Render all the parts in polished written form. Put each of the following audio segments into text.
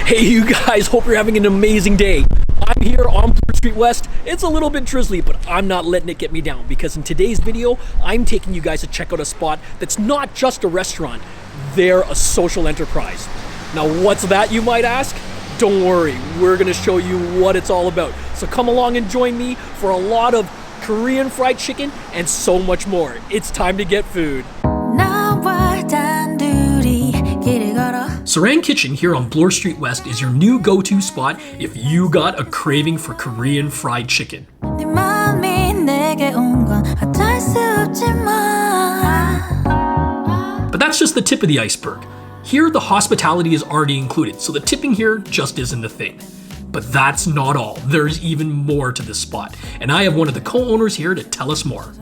Hey you guys, hope you're having an amazing day. I'm here on Bloor Street West. It's a little bit drizzly, but I'm not letting it get me down because in today's video, I'm taking you guys to check out a spot that's not just a restaurant, they're a social enterprise. Now what's that, you might ask? Don't worry, we're gonna show you what it's all about. So come along and join me for a lot of Korean fried chicken and so much more. It's time to get food. Sarang Kitchen here on Bloor Street West is your new go-to spot if you got a craving for Korean fried chicken. But that's just the tip of the iceberg. Here, the hospitality is already included, so the tipping here just isn't a thing. But that's not all. There's even more to this spot, and I have one of the co-owners here to tell us more.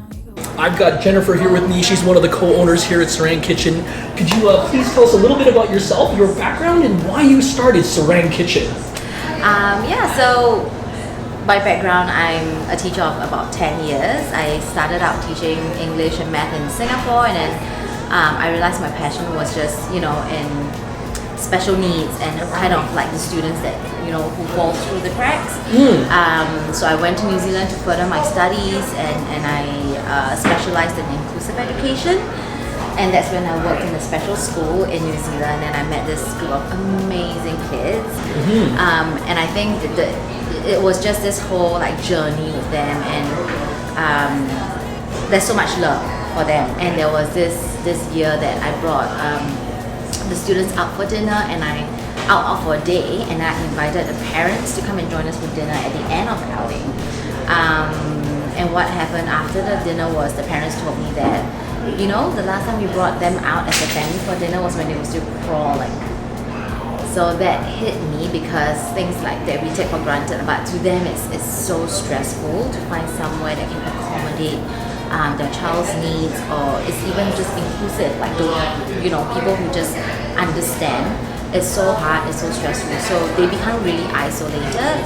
I've got Jennifer here with me. She's one of the co-owners here at Sarang Kitchen. Could you please tell us a little bit about yourself, your background, and why you started Sarang Kitchen? So by background, I'm a teacher of about 10 years. I started out teaching English and math in Singapore, and then I realized my passion was just, in special needs and kind of like the students that, who fall through the cracks. So I went to New Zealand to further my studies, and I specialized in inclusive education. And that's when I worked in a special school in New Zealand, and I met this group of amazing kids. And I think that it was just this whole journey with them, and there's so much love for them. And there was this year that I brought the students out for dinner, and I out for a day, and I invited the parents to come and join us for dinner at the end of the outing. And what happened after the dinner was the parents told me that, the last time we brought them out as a family for dinner was when they were still crawling. So that hit me because things like that we take for granted, but to them it's so stressful to find somewhere that can accommodate their child's needs, or it's even just inclusive, like people who just understand. It's so hard, it's so stressful, so they become really isolated.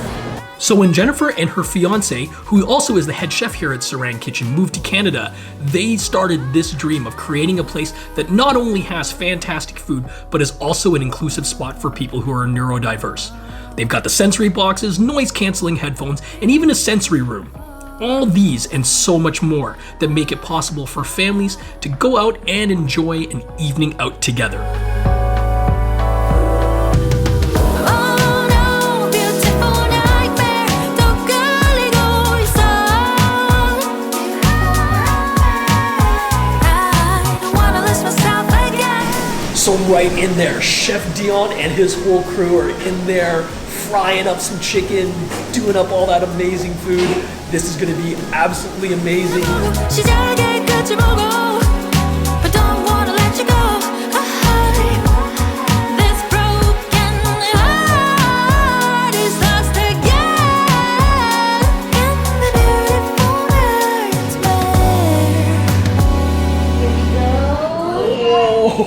So when Jennifer and her fiance, who also is the head chef here at Sarang Kitchen, moved to Canada, they started this dream of creating a place that not only has fantastic food, but is also an inclusive spot for people who are neurodiverse. They've got the sensory boxes, noise-canceling headphones, and even a sensory room. All these and so much more that make it possible for families to go out and enjoy an evening out together. So right in there, Chef Dion and his whole crew are in there frying up some chicken, doing up all that amazing food. This is gonna be absolutely amazing.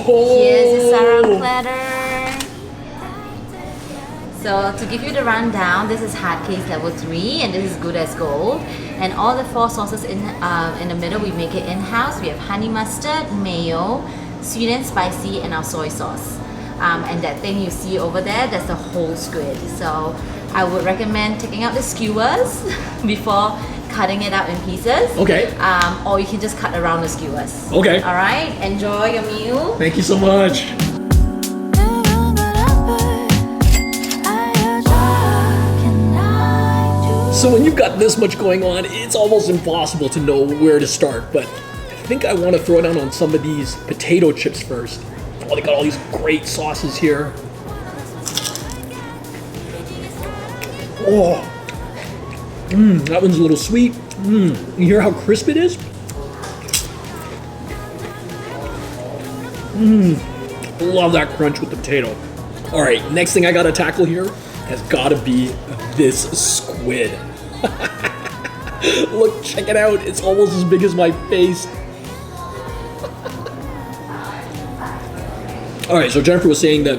Here's your Sarang Platter. So to give you the rundown, this is hard case level 3, and this is good as gold. And all the 4 sauces in the middle, we make it in-house. We have honey mustard, mayo, sweet and spicy, and our soy sauce. And that thing you see over there, that's the whole squid. So I would recommend taking out the skewers before cutting it out in pieces. Okay. Or you can just cut around the skewers. Okay. All right. Enjoy your meal. Thank you so much. So when you've got this much going on, it's almost impossible to know where to start, but I think I want to throw down on some of these potato chips first. Oh, they got all these great sauces here. Oh, that one's a little sweet. You hear how crisp it is? Love that crunch with the potato. All right, next thing I gotta tackle here has gotta be this squid. Look, check it out. It's almost as big as my face. All right, so Jennifer was saying that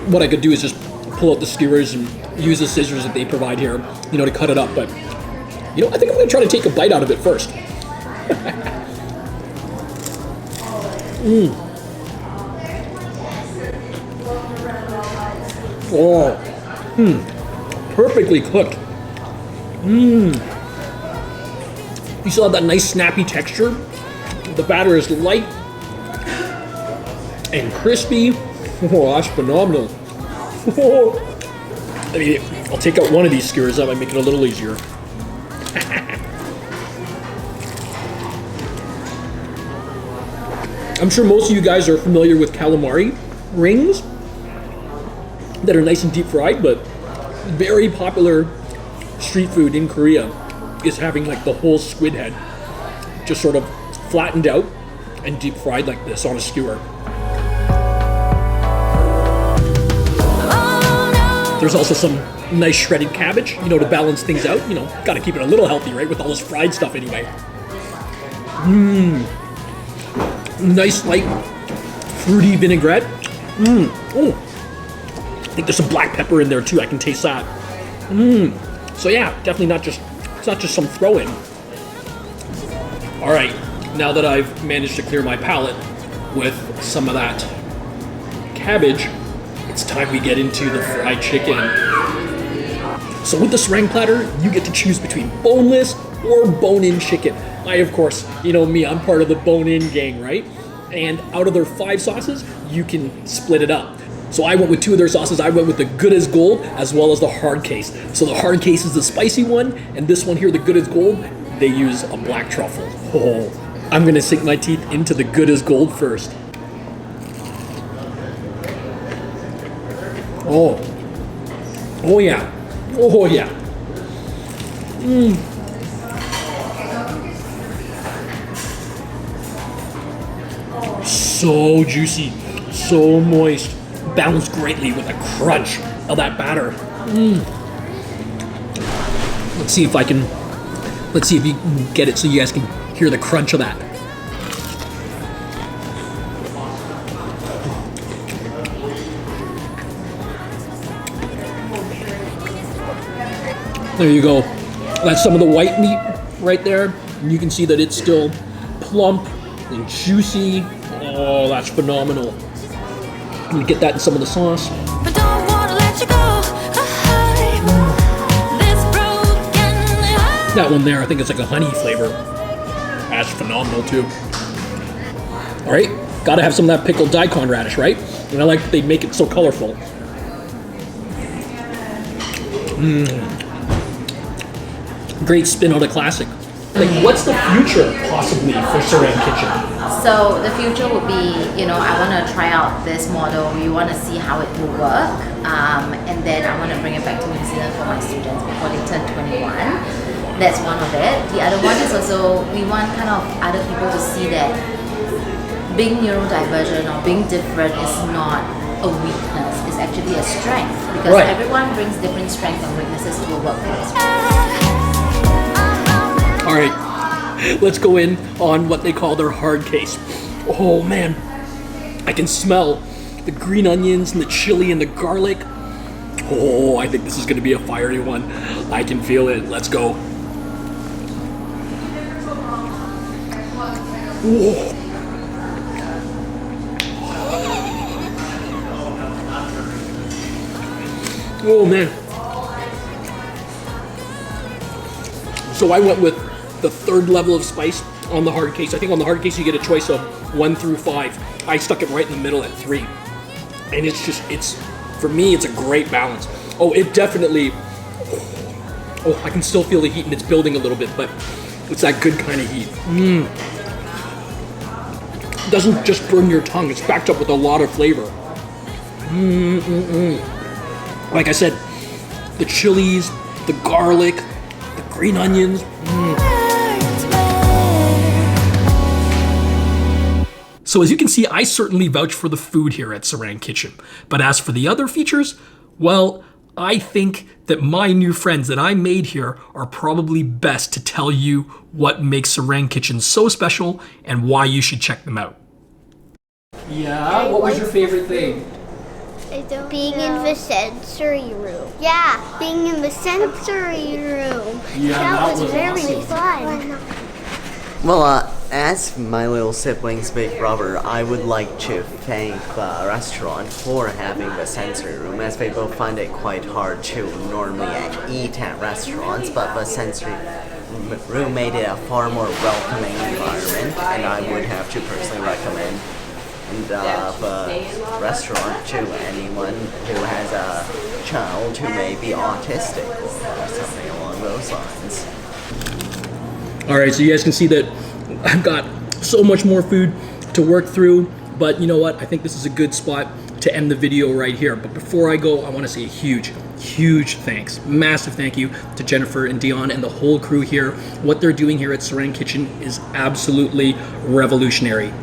what I could do is just pull out the skewers and use the scissors that they provide here, to cut it up. But, I think I'm gonna try to take a bite out of it first. Oh, Perfectly cooked. You still have that nice snappy texture. The batter is light and crispy. Oh, that's phenomenal. I mean, I'll take out one of these skewers, that might make it a little easier. I'm sure most of you guys are familiar with calamari rings that are nice and deep fried, but very popular street food in Korea is having like the whole squid head just sort of flattened out and deep fried like this on a skewer. There's also some nice shredded cabbage, you know, to balance things out. You know, gotta keep it a little healthy, right, with all this fried stuff anyway. Nice light fruity vinaigrette. Oh, I think there's some black pepper in there too. I can taste that. So yeah, definitely it's not just some throw-in. All right, now that I've managed to clear my palate with some of that cabbage, it's time we get into the fried chicken. So with the sarang platter, you get to choose between boneless or bone-in chicken. I, of course, you know me, I'm part of the bone-in gang, right? And out of their 5 sauces, you can split it up. So I went with 2 of their sauces. I went with the Good as Gold as well as the hard case. So the hard case is the spicy one, and this one here, the Good as Gold, they use a black truffle. Oh, I'm gonna sink my teeth into the Good as Gold first. Oh yeah, oh yeah. So juicy, so moist, balanced greatly with the crunch of that batter. Let's see if you can get it so you guys can hear the crunch of that. There you go. That's some of the white meat right there. And you can see that it's still plump and juicy. Oh, that's phenomenal. I'm gonna get that in some of the sauce. But don't wanna let you go. This broken. That one there, I think it's like a honey flavor. That's phenomenal too. All right, gotta have some of that pickled daikon radish, right? And I like that they make it so colorful. Great spin on a classic. Like, what's the future possibly for Sarang Kitchen? So the future would be, you know, I want to try out this model. We want to see how it will work, and then I want to bring it back to New Zealand for my students before they turn 21. That's one of it. The other one is also we want kind of other people to see that being neurodivergent or being different is not a weakness. It's actually a strength because everyone brings different strengths and weaknesses to a workplace. All right, let's go in on what they call their hard case. Oh man, I can smell the green onions and the chili and the garlic. Oh, I think this is gonna be a fiery one. I can feel it. Let's go. Whoa. Oh man. So I went with the 3rd level of spice on the hard case. I think on the hard case you get a choice of 1 through 5. I stuck it right in the middle at 3. And for me, it's a great balance. Oh, it definitely, I can still feel the heat and it's building a little bit, but it's that good kind of heat. It doesn't just burn your tongue, it's backed up with a lot of flavor. Like I said, the chilies, the garlic, the green onions. So as you can see, I certainly vouch for the food here at Sarang Kitchen. But as for the other features, well, I think that my new friends that I made here are probably best to tell you what makes Sarang Kitchen so special and why you should check them out. Yeah, what was your favorite thing? Being in the sensory room. Yeah, being in the sensory room. Yeah, that was very awesome. fun. Well, As my little sibling's big brother, I would like to thank the restaurant for having the sensory room, as they both find it quite hard to normally eat at restaurants, but the sensory room made it a far more welcoming environment, and I would have to personally recommend the restaurant to anyone who has a child who may be autistic or something along those lines. All right, so you guys can see that I've got so much more food to work through, but you know what? I think this is a good spot to end the video right here. But before I go, I want to say a huge thanks, massive thank you to Jennifer and Dion and the whole crew here. What they're doing here at Sarang Kitchen is absolutely revolutionary.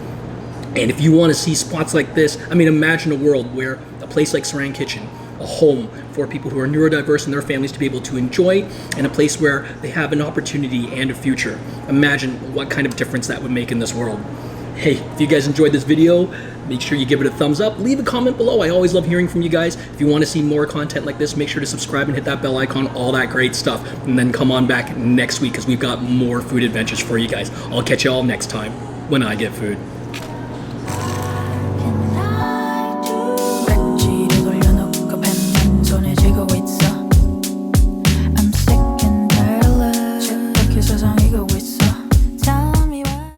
And if you want to see spots like this, I mean, imagine a world where a place like Sarang Kitchen, a home for people who are neurodiverse and their families to be able to enjoy, and a place where they have an opportunity and a future. Imagine what kind of difference that would make in this world. Hey, if you guys enjoyed this video, make sure you give it a thumbs up. Leave a comment below. I always love hearing from you guys. If you want to see more content like this, make sure to subscribe and hit that bell icon, all that great stuff. And then come on back next week because we've got more food adventures for you guys. I'll catch you all next time when I get food.